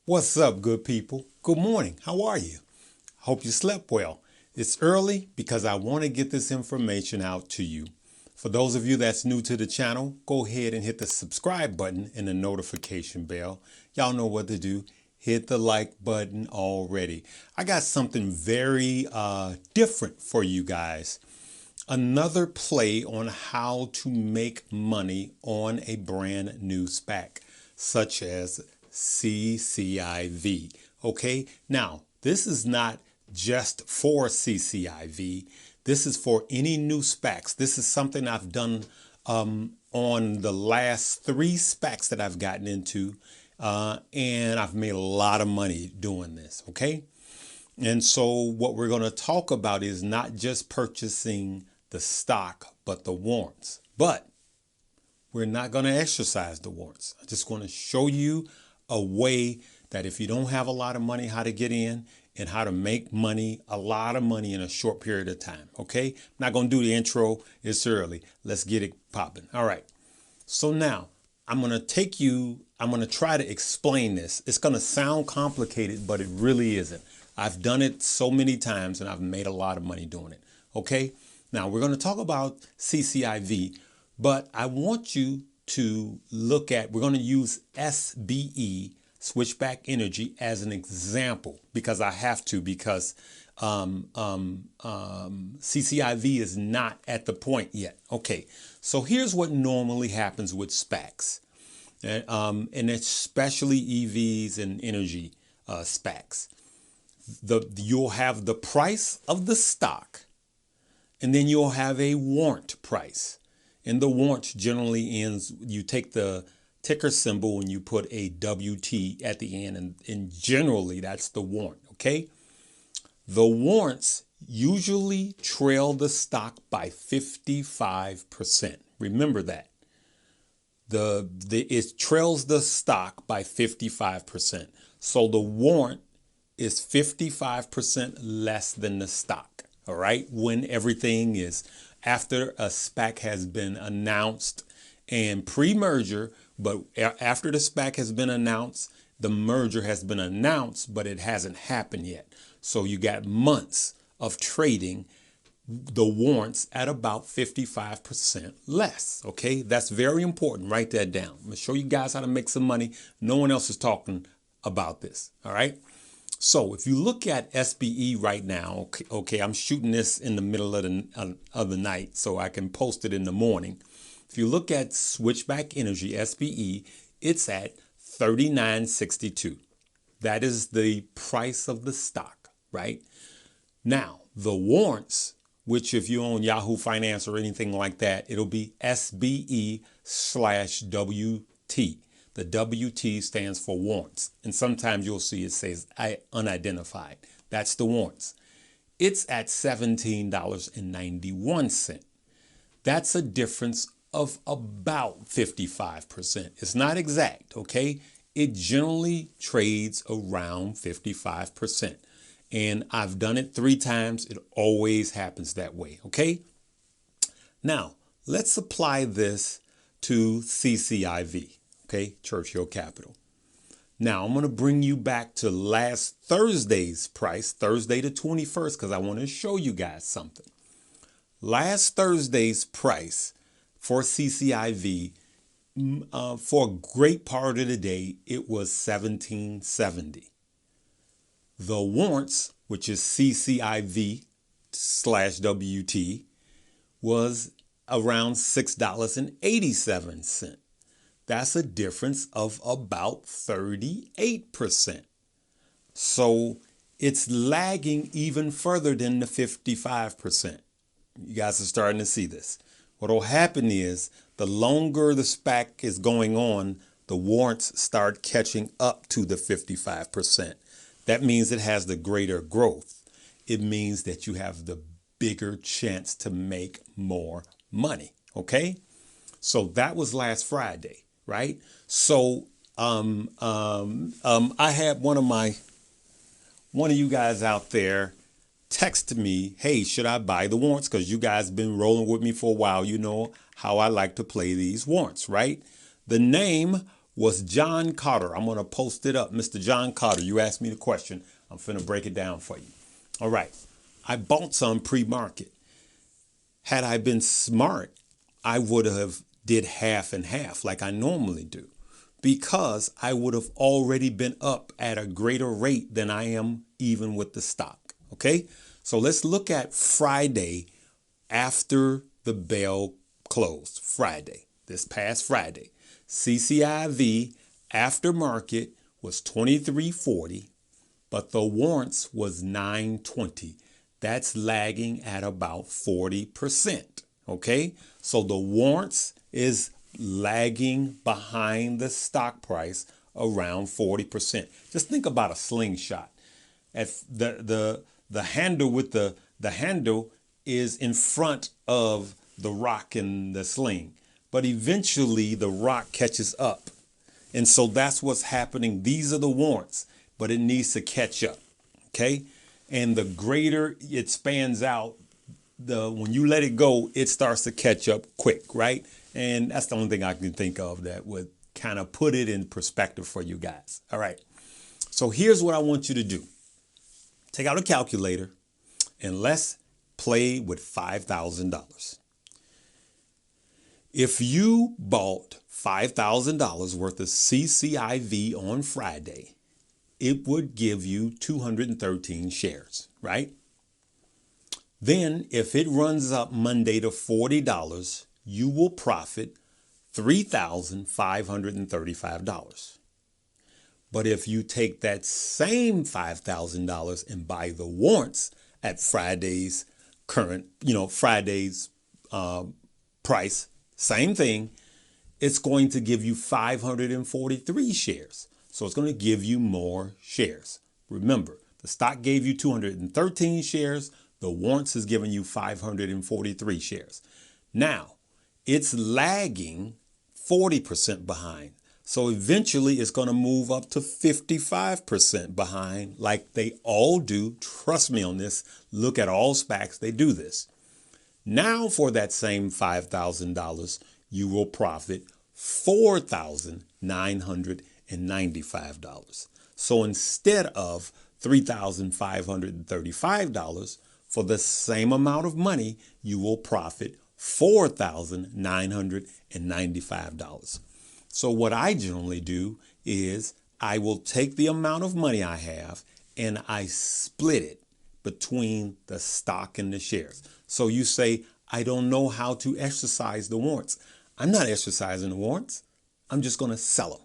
What's up, good people? Good morning. How are you? Hope you slept well. It's early because I want to get this information out to you. For those of you that's new to the channel, go ahead and hit the subscribe button and the notification bell. Y'all know what to do. Hit the like button already. I got something very different for you guys. Another play on how to make money on a brand new SPAC, such as CCIV. Okay, now this is not just for CCIV. This is for any new SPACs. This is something I've done on the last 3 SPACs that I've gotten into, and I've made a lot of money doing this. Okay, and so what we're going to talk about is not just purchasing the stock, but the warrants. But we're not going to exercise the warrants. I'm just going to show you a way that if you don't have a lot of money, how to get in and how to make money, a lot of money in a short period of time. Okay, I'm not going to do the intro. It's early. Let's get it popping. All right. So now I'm going to try to explain this. It's going to sound complicated, but it really isn't. I've done it so many times and I've made a lot of money doing it. Okay. Now we're going to talk about CCIV, but I want you to look at, we're going to use SBE, Switchback Energy, as an example because I have to, because CCIV is not at the point yet. Okay, so here's what normally happens with SPACs, and especially EVs and energy SPACs. You'll have the price of the stock, and then you'll have a warrant price. And the warrant generally ends, you take the ticker symbol and you put a WT at the end, and generally that's the warrant, okay? The warrants usually trail the stock by 55%. Remember that. It trails the stock by 55%. So the warrant is 55% less than the stock, all right? When everything is, after a SPAC has been announced and pre-merger, but after the SPAC has been announced, the merger has been announced, but it hasn't happened yet. So you got months of trading the warrants at about 55% less. Okay, that's very important. Write that down. I'm gonna show you guys how to make some money. No one else is talking about this. All right. So if you look at SBE right now, okay, I'm shooting this in the middle of the night so I can post it in the morning. If you look at Switchback Energy, SBE, it's at $39.62. That is the price of the stock, right? Now, the warrants, which if you own Yahoo Finance or anything like that, it'll be SBE/WT. The WT stands for warrants. And sometimes you'll see it says unidentified. That's the warrants. It's at $17.91. That's a difference of about 55%. It's not exact, okay? It generally trades around 55%. And I've done it 3 times. It always happens that way, okay? Now, let's apply this to CCIV. Okay, Churchill Capital. Now I'm going to bring you back to last Thursday's price, Thursday the 21st, because I want to show you guys something. Last Thursday's price for CCIV, for a great part of the day, it was $17.70. The warrants, which is CCIV/WT, was around $6.87. That's a difference of about 38%. So it's lagging even further than the 55%. You guys are starting to see this. What will happen is the longer the SPAC is going on, the warrants start catching up to the 55%. That means it has the greater growth. It means that you have the bigger chance to make more money. Okay? So that was last Friday. Right. So I had one of you guys out there text me, hey, should I buy the warrants? Because you guys been rolling with me for a while. You know how I like to play these warrants, right? The name was John Carter. I'm going to post it up. Mr. John Carter, you asked me the question. I'm finna break it down for you. All right. I bought some pre-market. Had I been smart, I would have did half and half like I normally do, because I would have already been up at a greater rate than I am even with the stock. Okay. So let's look at Friday after the bell closed. Friday, this past Friday, CCIV after market was 23.40, but the warrants was 9.20. That's lagging at about 40%. Okay, so the warrants is lagging behind the stock price around 40%. Just think about a slingshot. At the handle with the handle is in front of the rock in the sling, but eventually the rock catches up. And so that's what's happening. These are the warrants, but it needs to catch up. Okay. And the greater it spans out, when you let it go, it starts to catch up quick, right? And that's the only thing I can think of that would kind of put it in perspective for you guys. All right. So here's what I want you to do. Take out a calculator and let's play with $5,000. If you bought $5,000 worth of CCIV on Friday, it would give you 213 shares, right? Then if it runs up Monday to $40, you will profit $3,535. But if you take that same $5,000 and buy the warrants at Friday's current, Friday's price, same thing, it's going to give you 543 shares. So it's going to give you more shares. Remember, the stock gave you 213 shares. The warrants is giving you 543 shares. Now, it's lagging 40% behind. So eventually it's going to move up to 55% behind, like they all do. Trust me on this. Look at all SPACs. They do this. Now for that same $5,000, you will profit $4,995. So instead of $3,535, for the same amount of money, you will profit $4,995. So what I generally do is I will take the amount of money I have and I split it between the stock and the shares. So you say, I don't know how to exercise the warrants. I'm not exercising the warrants. I'm just going to sell them.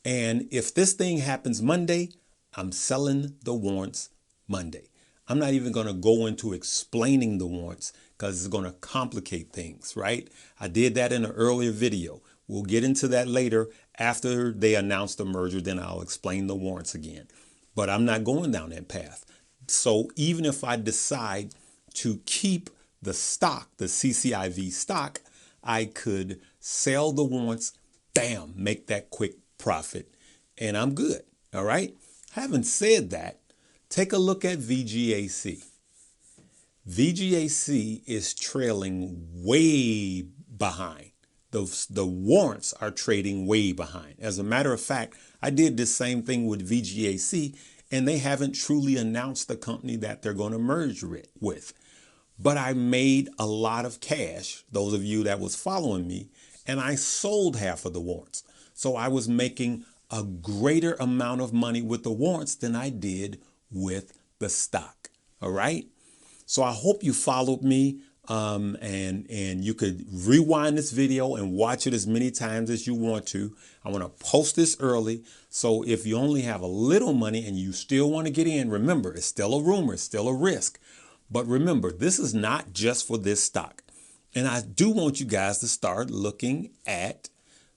And if this thing happens Monday, I'm selling the warrants Monday. I'm not even going to go into explaining the warrants because it's going to complicate things, right? I did that in an earlier video. We'll get into that later after they announce the merger. Then I'll explain the warrants again. But I'm not going down that path. So even if I decide to keep the stock, the CCIV stock, I could sell the warrants, bam, make that quick profit, and I'm good. All right. Having said that, take a look at VGAC. VGAC is trailing way behind. The warrants are trading way behind. As a matter of fact, I did the same thing with VGAC, and they haven't truly announced the company that they're going to merge with. But I made a lot of cash, those of you that was following me, and I sold half of the warrants. So I was making a greater amount of money with the warrants than I did with the stock. All right. So I hope you followed me. And you could rewind this video and watch it as many times as you want to. I want to post this early. So if you only have a little money and you still want to get in, remember, it's still a rumor, it's still a risk. But remember, this is not just for this stock. And I do want you guys to start looking at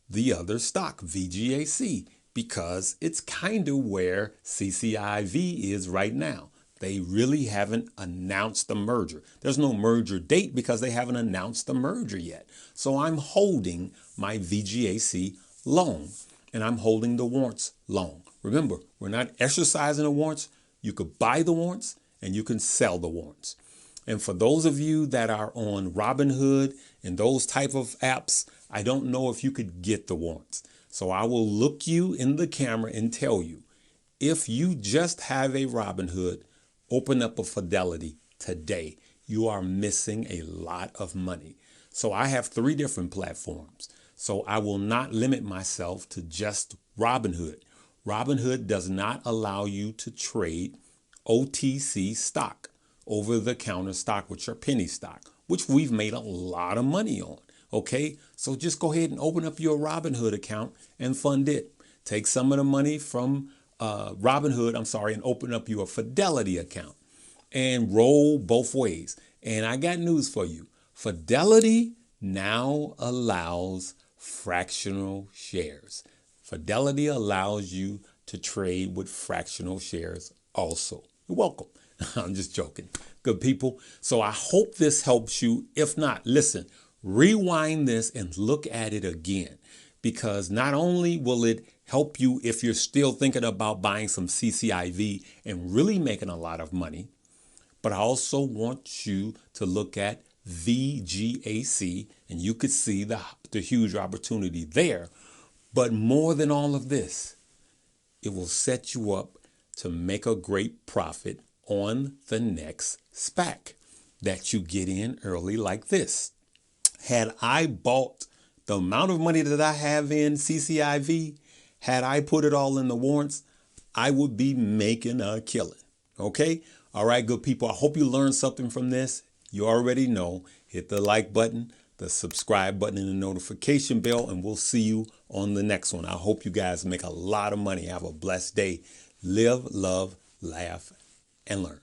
the other stock, VGAC, because it's kind of where CCIV is right now. They really haven't announced the merger. There's no merger date because they haven't announced the merger yet. So I'm holding my VGAC long, and I'm holding the warrants long. Remember, we're not exercising the warrants. You could buy the warrants and you can sell the warrants. And for those of you that are on Robinhood and those type of apps, I don't know if you could get the warrants. So I will look you in the camera and tell you, if you just have a Robinhood, open up a Fidelity today. You are missing a lot of money. So I have 3 different platforms. So I will not limit myself to just Robinhood. Robinhood does not allow you to trade OTC stock, over-the-counter stock, which are penny stock, which we've made a lot of money on. Okay, so just go ahead and open up your Robinhood account and fund it. Take some of the money from Robinhood, and open up your Fidelity account and roll both ways. And I got news for you. Fidelity now allows fractional shares. Fidelity allows you to trade with fractional shares also. You're welcome. I'm just joking. Good people. So I hope this helps you. If not, listen, rewind this and look at it again, because not only will it help you if you're still thinking about buying some CCIV and really making a lot of money, but I also want you to look at VGAC, and you could see the huge opportunity there. But more than all of this, it will set you up to make a great profit on the next SPAC that you get in early like this. Had I bought the amount of money that I have in CCIV, had I put it all in the warrants, I would be making a killing. Okay? All right, good people. I hope you learned something from this. You already know. Hit the like button, the subscribe button, and the notification bell, and we'll see you on the next one. I hope you guys make a lot of money. Have a blessed day. Live, love, laugh, and learn.